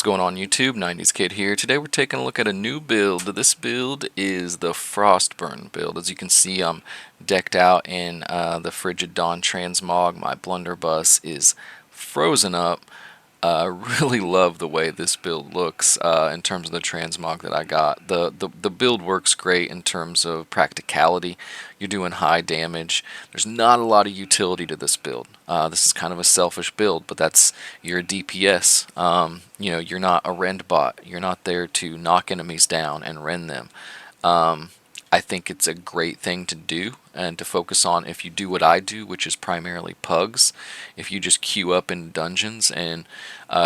going on YouTube? 90s Kid here. Today we're taking a look at a new build. This build is the Frostburn build. As you can see, I'm decked out in the Frigid Dawn Transmog. My blunderbuss is frozen up. I really love the way this build looks in terms of the transmog that I got. The build works great in terms of practicality. You're doing high damage. There's not a lot of utility to this build. This is kind of a selfish build, but that's, you're a DPS. You're not a rend bot. You're not there to knock enemies down and rend them. I think it's a great thing to do and to focus on if you do what I do, which is primarily pugs. If you just queue up in dungeons and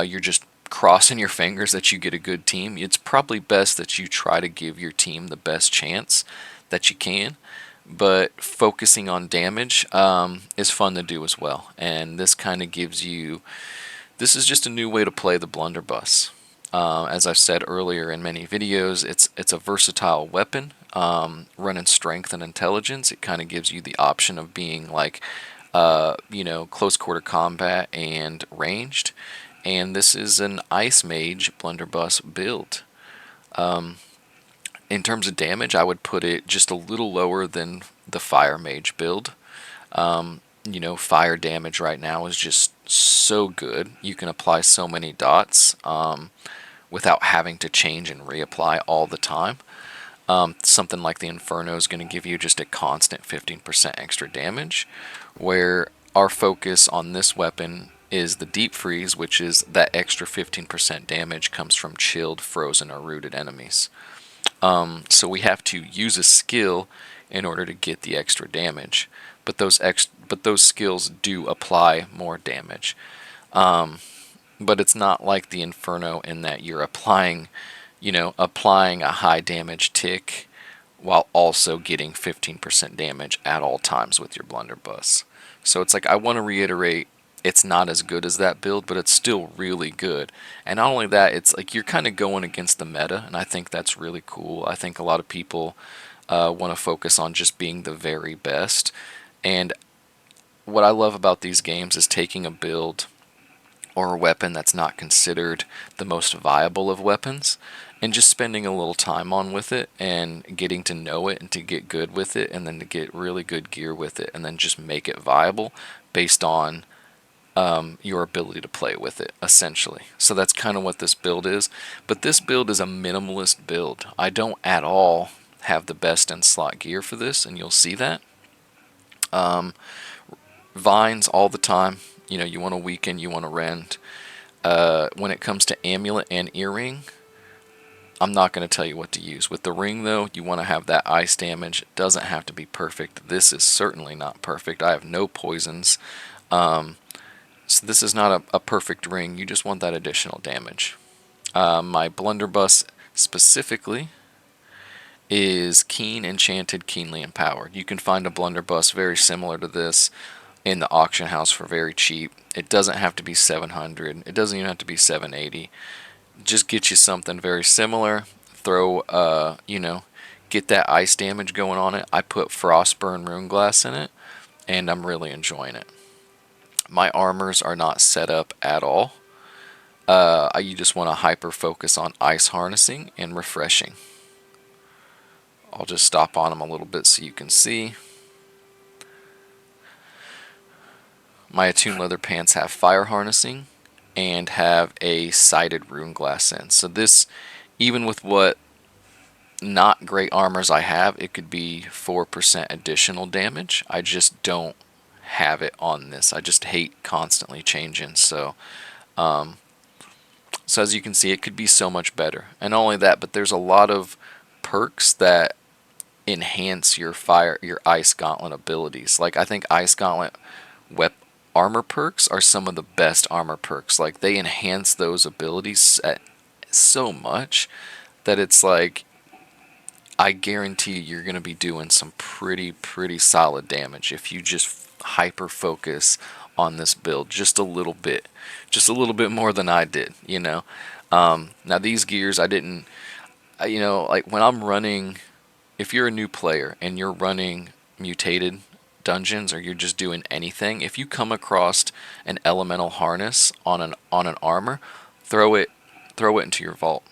you're just crossing your fingers that you get a good team, it's probably best that you try to give your team the best chance that you can. But focusing on damage is fun to do as well. And this kind of gives you, this is just a new way to play the blunderbuss. As I've said earlier in many videos, it's a versatile weapon. Running strength and intelligence, it kind of gives you the option of being like, close quarter combat and ranged. And this is an ice mage blunderbuss build. In terms of damage, I would put it just a little lower than the fire mage build. Fire damage right now is just so good. You can apply so many dots without having to change and reapply all the time. Something like the Inferno is going to give you just a constant 15% extra damage, where our focus on this weapon is the deep freeze, which is that extra 15% damage comes from chilled, frozen, or rooted enemies. So we have to use a skill in order to get the extra damage, but those skills do apply more damage. But it's not like the Inferno in that you're applying a high damage tick while also getting 15% damage at all times with your blunderbuss. So it's like, I want to reiterate, it's not as good as that build, but it's still really good. And not only that, it's like you're kind of going against the meta, and I think that's really cool. I think a lot of people want to focus on just being the very best. And what I love about these games is taking a build or a weapon that's not considered the most viable of weapons and just spending a little time on with it and getting to know it and to get good with it and then to get really good gear with it and then just make it viable based on your ability to play with it, essentially. So that's kind of what this build is. But this build is a minimalist build. I don't at all have the best in slot gear for this, and you'll see that. Vines all the time. You want to weaken, you want to rend. When it comes to amulet and earring, I'm not going to tell you what to use. With the ring, though, you want to have that ice damage. It doesn't have to be perfect. This is certainly not perfect. I have no poisons. So this is not a perfect ring. You just want that additional damage. My blunderbuss specifically is Keen, Enchanted, Keenly Empowered. You can find a blunderbuss very similar to this in the auction house for very cheap. It doesn't have to be 700. It doesn't even have to be 780. Just get you something very similar. Throw, get that ice damage going on it. I put Frostburn Rune Glass in it, and I'm really enjoying it. My armors are not set up at all. You just want to hyper focus on ice harnessing and refreshing. I'll just stop on them a little bit so you can see. My attuned leather pants have fire harnessing and have a sighted rune glass in. So this, even with what not great armors I have, it could be 4% additional damage. I just don't have it on this. I just hate constantly changing. So as you can see, it could be so much better. And not only that, but there's a lot of perks that enhance your ice gauntlet abilities. Like, I think ice gauntlet armor perks are some of the best armor perks. Like, they enhance those abilities so much that it's like, I guarantee you're going to be doing some pretty solid damage if you just hyper focus on this build just a little bit more than I did. Now these gears, I didn't, like when I'm running, if you're a new player and you're running mutated dungeons or you're just doing anything, if you come across an elemental harness on an armor, throw it throw it into your vault.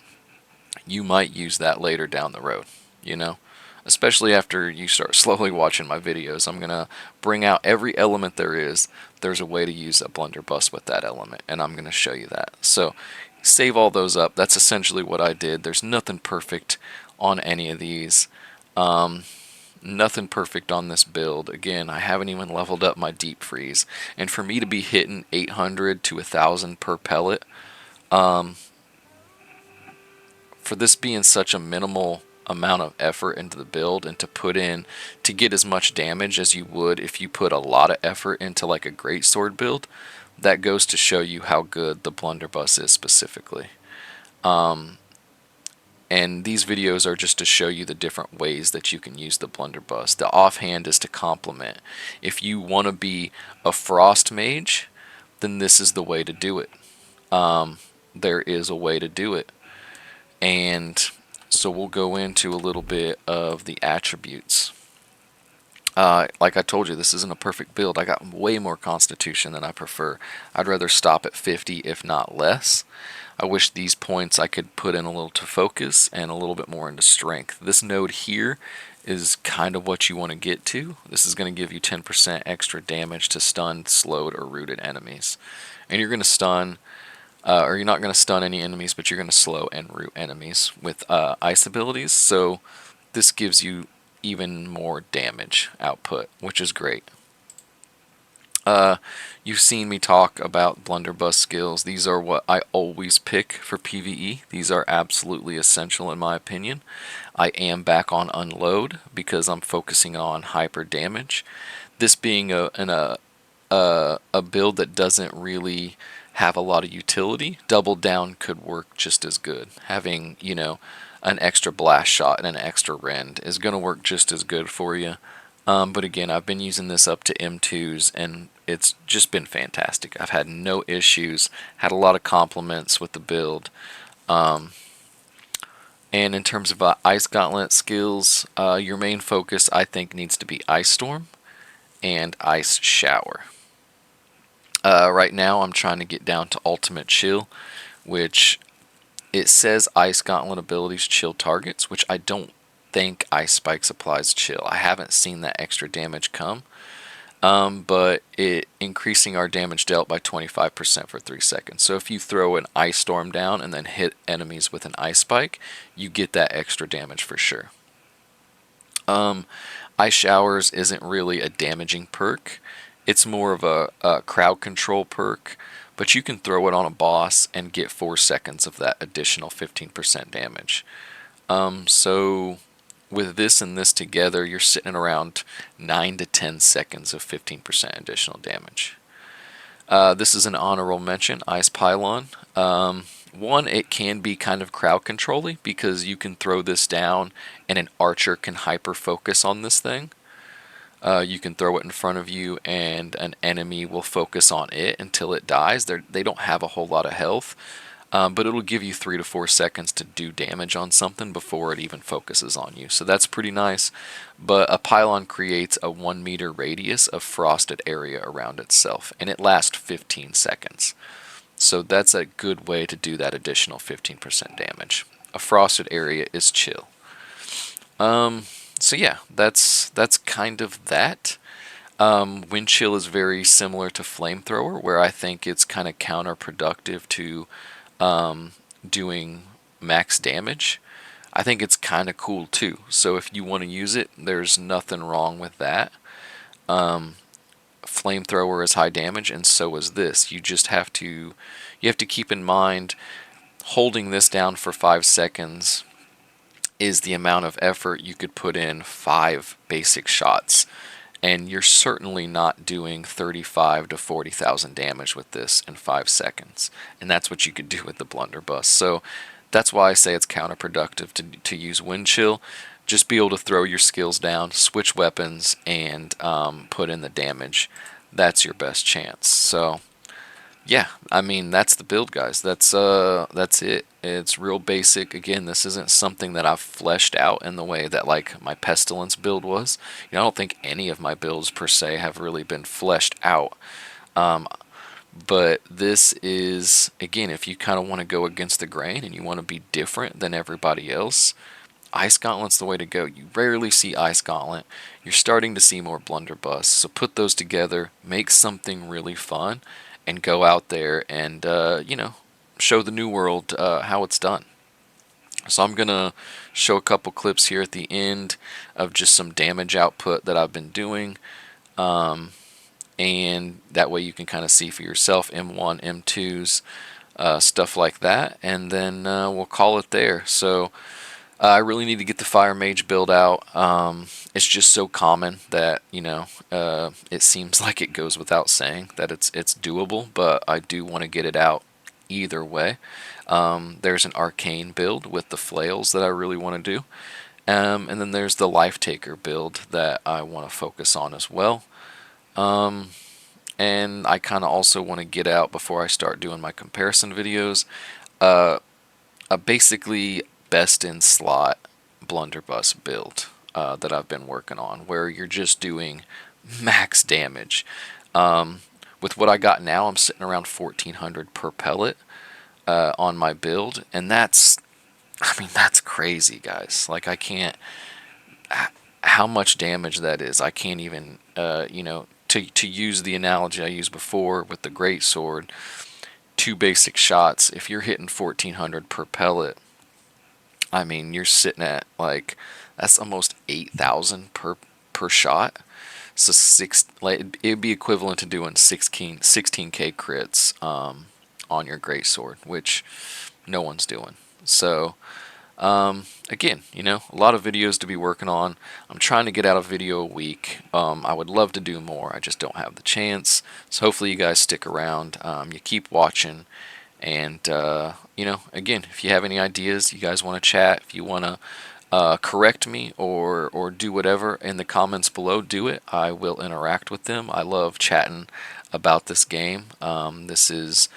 You might use that later down the road, you know? Especially after you start slowly watching my videos. I'm going to bring out every element there is. There's a way to use a blunderbuss with that element, and I'm going to show you that. So save all those up. That's essentially what I did. There's nothing perfect on any of these. Nothing perfect on this build. Again, I haven't even leveled up my deep freeze. And for me to be hitting 800 to 1,000 per pellet, for this being such a minimal amount of effort into the build, and to get as much damage as you would if you put a lot of effort into like a greatsword build, that goes to show you how good the blunderbuss is specifically. And these videos are just to show you the different ways that you can use the blunderbuss. The offhand is to complement. If you want to be a frost mage, then this is the way to do it. There is a way to do it. And so we'll go into a little bit of the attributes. Like I told you, this isn't a perfect build. I got way more constitution than I prefer. I'd rather stop at 50 if not less. I wish these points I could put in a little to focus and a little bit more into strength. This node here is kind of what you want to get to. This is going to give you 10% extra damage to stunned, slowed, or rooted enemies. And you're going to stun, or you're not going to stun any enemies, but you're going to slow and root enemies with ice abilities. So this gives you even more damage output, which is great. You've seen me talk about blunderbuss skills. These are what I always pick for PvE. These are absolutely essential in my opinion. I am back on unload because I'm focusing on hyper damage. This being a build that doesn't really have a lot of utility, double down could work just as good. Having, you know, an extra blast shot and an extra rend is going to work just as good for you. But again, I've been using this up to M2s, and it's just been fantastic. I've had no issues, had a lot of compliments with the build. And in terms of Ice Gauntlet skills, your main focus, I think, needs to be Ice Storm and Ice Shower. Right now, I'm trying to get down to Ultimate Chill, which it says Ice Gauntlet abilities chill targets, which I don't think Ice Spikes applies chill. I haven't seen that extra damage come. But it increasing our damage dealt by 25% for 3 seconds. So if you throw an Ice Storm down and then hit enemies with an Ice Spike, you get that extra damage for sure. Ice Showers isn't really a damaging perk. It's more of a crowd control perk, but you can throw it on a boss and get 4 seconds of that additional 15% damage. So with this and this together, you're sitting around 9 to 10 seconds of 15% additional damage. This is an honorable mention, Ice Pylon. One, it can be kind of crowd controlly because you can throw this down and an archer can hyper focus on this thing. You can throw it in front of you and an enemy will focus on it until it dies. They don't have a whole lot of health. But it'll give you 3 to 4 seconds to do damage on something before it even focuses on you. So that's pretty nice. But a pylon creates a 1 meter radius of frosted area around itself, and it lasts 15 seconds. So that's a good way to do that additional 15% damage. A frosted area is chill. So yeah, that's kind of that. Wind chill is very similar to flamethrower, where I think it's kind of counterproductive to doing max damage. I think it's kind of cool too. So if you want to use it, there's nothing wrong with that. Flamethrower is high damage, and so is this. You have to keep in mind holding this down for 5 seconds is the amount of effort you could put in 5 basic shots. And you're certainly not doing 35 to 40,000 damage with this in 5 seconds. And that's what you could do with the blunderbuss. So that's why I say it's counterproductive to use wind chill. Just be able to throw your skills down, switch weapons, and put in the damage. That's your best chance. So yeah, I mean, that's the build, guys. That's it. It's real basic. Again, this isn't something that I've fleshed out in the way that like my pestilence build was. You know, I don't think any of my builds per se have really been fleshed out. But this is, again, if you kind of want to go against the grain and you want to be different than everybody else, Ice Gauntlet's the way to go. You rarely see Ice Gauntlet. You're starting to see more Blunderbuss. So put those together, make something really fun, and go out there and, show the new world how it's done. So I'm going to show a couple clips here at the end of just some damage output that I've been doing. And that way you can kind of see for yourself M1, M2s, stuff like that. And then we'll call it there. So I really need to get the Fire Mage build out. It's just so common that, it seems like it goes without saying that it's doable, but I do want to get it out either way. There's an Arcane build with the flails that I really want to do. And then there's the Life Taker build that I want to focus on as well. And I kind of also want to get out, before I start doing my comparison videos, a basically best in slot blunderbuss build that I've been working on, where you're just doing max damage. With what I got now, I'm sitting around 1400 per pellet on my build, and that's crazy, guys. Like, I can't, how much damage that is, I can't even, to use the analogy I used before with the greatsword, 2 basic shots, if you're hitting 1400 per pellet, I mean, you're sitting at, like, that's almost 8,000 per shot. So it'd be equivalent to doing 16k crits on your greatsword, which no one's doing. So again, a lot of videos to be working on. I'm trying to get out a video a week. I would love to do more. I just don't have the chance. So hopefully you guys stick around. You keep watching. And, again, if you have any ideas, you guys want to chat, if you want to correct me or do whatever in the comments below, do it. I will interact with them. I love chatting about this game. This is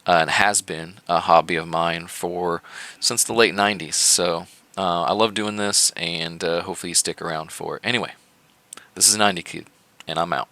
and has been a hobby of mine since the late 90s. So I love doing this, and hopefully you stick around for it. Anyway, this is 90 Kid, and I'm out.